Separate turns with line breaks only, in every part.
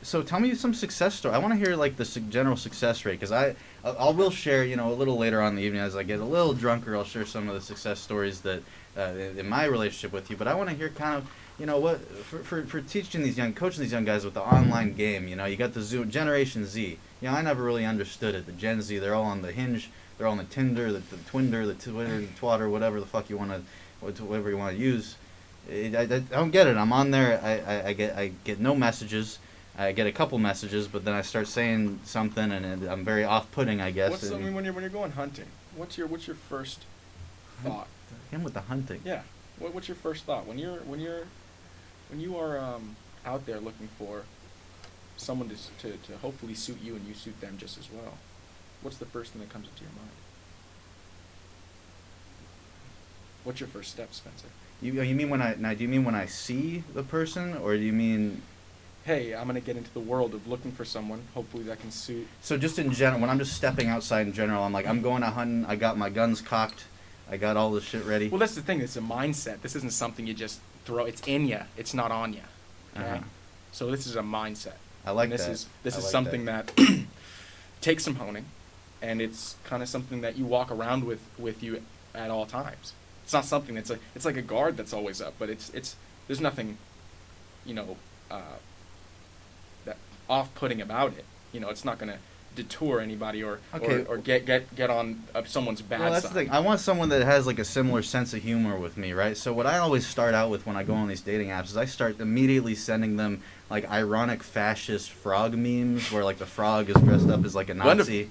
So tell me some success story. I want to hear like the general success rate because I will share, you know, a little later on in the evening as I get a little drunker. I'll share some of the success stories that in my relationship with you. But I want to hear kind of, you know, what for teaching these young, coaching these young guys with the online game. You know, you got the Zoom Generation Z. You know, I never really understood it. The Gen Z, they're all on the Hinge, they're all on the Tinder, the Twinder, the Twitter, the Twatter, whatever the fuck you want to, whatever you want to use. I don't get it. I'm on there. I get no messages. I get a couple messages, but then I start saying something, and I'm very off-putting, I guess.
What's I mean, when you're going hunting? What's your first thought?
Him with the hunting.
Yeah. What's your first thought when you are out there looking for someone to hopefully suit you and you suit them just as well? What's the first thing that comes into your mind? What's your first step, Spencer?
You mean when I now? Do you mean when I see the person, or do you mean?
Hey, I'm gonna get into the world of looking for someone, hopefully that can suit.
So just in general, when I'm just stepping outside in general, I'm like, I'm going to hunting. I got my guns cocked. I got all this shit ready.
Well, that's the thing. It's a mindset. This isn't something you just throw. It's in you. It's not on you. Okay.
Uh-huh.
So this is a mindset.
I like
and this
that.
This
I
is
like
something that takes some honing, and it's kind of something that you walk around with you at all times. It's not something that's like it's like a guard that's always up, but it's there's nothing, you know, that off-putting about it. You know, it's not gonna detour anybody or
Okay.
or get on someone's bad
Well, that's
side.
the thing. I want someone that has like a similar sense of humor with me, right? So what I always start out with when I go on these dating apps is I start immediately sending them like ironic fascist frog memes where like the frog is dressed up as like a Nazi.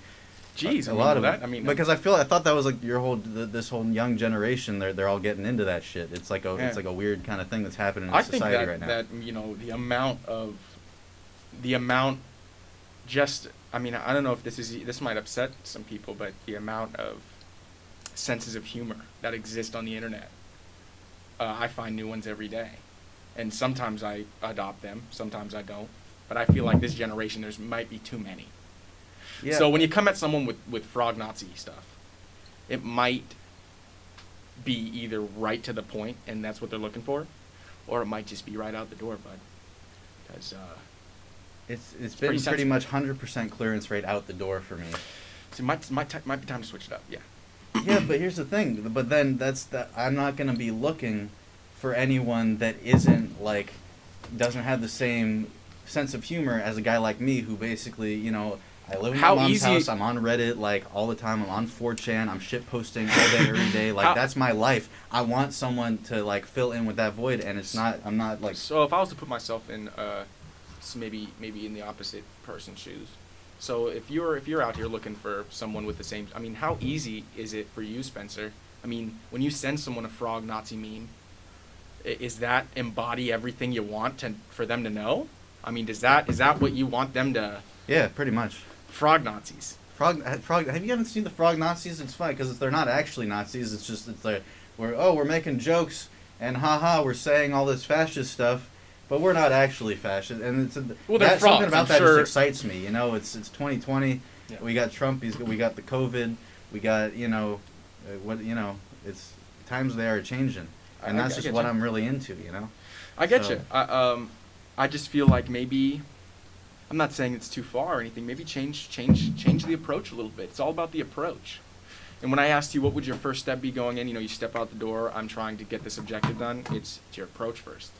Jeez,
A lot of
that.
them.
I mean,
Because I thought that was like your whole this whole young generation. They're all getting into that shit. It's like
Yeah.
a weird kind of thing that's happening in
I think
society
that
right now.
that you know the amount just I mean I don't know if this might upset some people, but the amount of senses of humor that exist on the internet, I find new ones every day, and sometimes I adopt them, sometimes I don't. But I feel like this generation there's might be too many.
Yeah.
So when you come at someone with frog Nazi stuff, it might be either right to the point and that's what they're looking for, or it might just be right out the door, bud. Because
it's
pretty
been pretty
sensitive.
much 100% clearance rate out the door for me.
so might be time to switch it up. Yeah.
Yeah, but here's the thing. But then I'm not gonna be looking for anyone that isn't like doesn't have the same sense of humor as a guy like me who basically, you know, I live in my
How
mom's
easy-
house. I'm on Reddit like all the time. I'm on 4chan. I'm shit posting all day every day. Like
How-
that's my life. I want someone to like fill in with that void, and it's not. I'm not like.
So if I was to put myself in maybe in the opposite person's shoes. So if you're out here looking for someone with the same, I mean, how easy is it for you, Spencer? I mean, when you send someone a frog Nazi meme, is that embody everything you want for them to know? I mean, is that what you want them to?
Yeah, pretty much.
Frog Nazis.
Frog. Have you haven't seen the frog Nazis? It's funny because they're not actually Nazis. It's just like we're making jokes and haha we're saying all this fascist stuff, but we're not actually fascist. And
Well, they're
something
frogs,
about
I'm
that
sure.
just excites me. You know, it's 2020.
Yeah.
We got Trump. We got the COVID. We got it's times they are changing, and that's
I
just
get
what
you.
I'm really into. You know.
I get
So-
you. I just feel like maybe I'm not saying it's too far or anything. Maybe change the approach a little bit. It's all about the approach. And when I asked you what would your first step be going in, you know, you step out the door. I'm trying to get this objective done. It's your approach first.